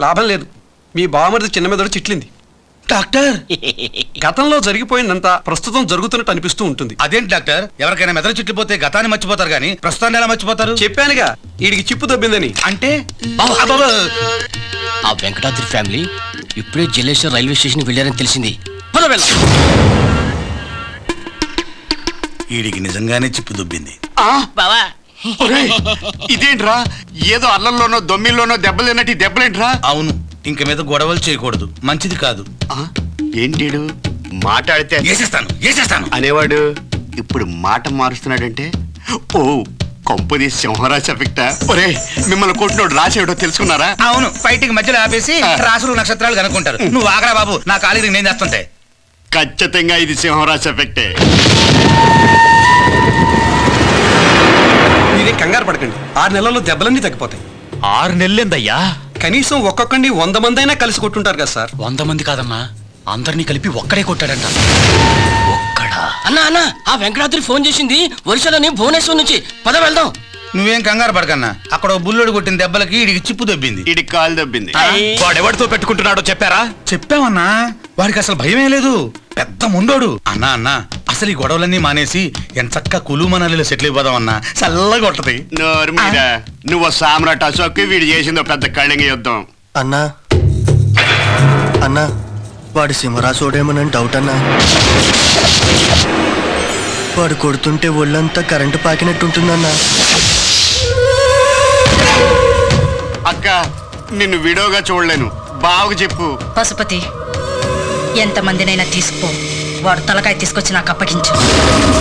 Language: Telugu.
లాభం లేదు, మీ బావమరిది చిన్న మెదడు చిట్లింది. డాక్టర్, గతంలో జరిగిపోయిందంతా ప్రస్తుతం జరుగుతున్నట్టు అనిపిస్తూ ఉంటుంది. అదేంటి డాక్టర్? ఎవరికైనా మెదడు చిట్లిపోతే గతాన్ని మర్చిపోతారు కానీ ప్రస్తుతాన్ని ఎలా మర్చిపోతారు? చెప్పానుగా, వీడికి చిప్పు దొబ్బిందని. అంటే ఆ వెంకటాద్రి ఫ్యామిలీ ఇప్పుడే జలేశ్వర్ రైల్వే స్టేషన్ వెళ్ళారని తెలిసింది. వీడికి నిజంగానే చిప్పు దొబ్బింది. బావా, ఇదేంట్రా, ఏదో అల్లంలోనో దొమ్మిల్లోనో దెబ్బలు తిన్నట్టు దెబ్బలేంట్రా? అవును, ఇంక మీద గొడవలు చేయకూడదు, మంచిది కాదు. ఏంటిడు మాట్లాడితే వేసేస్తాను అనేవాడు ఇప్పుడు మాట మారుస్తున్నాడంటే ఓ కొంపది సింహరాశి ఎఫెక్ట్. ఒరే, మిమ్మల్ని కొట్టినోడు రాసేవడో తెలుసుకున్నారా? అవును, ఫైటింగ్ మధ్యలో ఆపేసి రాసులు నక్షత్రాలు కనుక్కుంటారు. నువ్వు ఆగరా బాబు, నా కాలేజీకి నేను చేస్తుంటే. ఖచ్చితంగా ఇది సింహరాశి ఎఫెక్టే. మీరేం కంగారు పడకండి, 6 నెలల్లో దెబ్బలన్నీ తగ్గిపోతాయి. 6 నెలలేందయ్యా? కనీసం ఒక్కొక్కడిని 100 మంది అయినా కలిసి కొట్టుంటారు కదా సార్. 100 మంది కాదన్నా, అందరినీ కలిపి ఒక్కడే కొట్టాడంట. ఒక్కడా? అన్నా అన్నా, ఆ వెంకటాద్రి ఫోన్ చేసింది వరుసలోని భువనేశ్వర్ నుంచి. పద వెళ్దాం. నువ్వేం కంగారు పడకన్నా, అక్కడ బుల్లోడు కొట్టిన దెబ్బలకి ఇడికి చిప్పు దొబ్బింది. ఇడికి కాలు దొబ్బింది. వాడెవడితో పెట్టుకుంటున్నాడో చెప్పారా? చెప్పామన్నా, వాడికి అసలు భయమే లేదు, పెద్ద ముండోడు. అన్నా అసలు ఈ గొడవలన్నీ మానేసి ఎంచక్క కులు మనాలిలో సెటిల్ అయిపోదాం అన్నా, చల్లగా ఉంటది. నోరు మీద నువ్వు సామ్రాట్ అశోక్, వీడు చేసిందో పెద్ద కళింగ యుద్ధం. అన్నా అన్నా, వాడు సింహరాశోడేమోనని డౌట్ అన్నా. వాడు కొడుతుంటే ఒళ్ళంతా కరెంటు పాకినట్టుంటుందన్నా. అక్క, నిన్ను విడోగా చూడలేను, బావకు చెప్పు. పశుపతి, ఎంతమందినైనా తీసుకో, వాడు తలకాయ తీసుకొచ్చి నాకు అప్పగించు.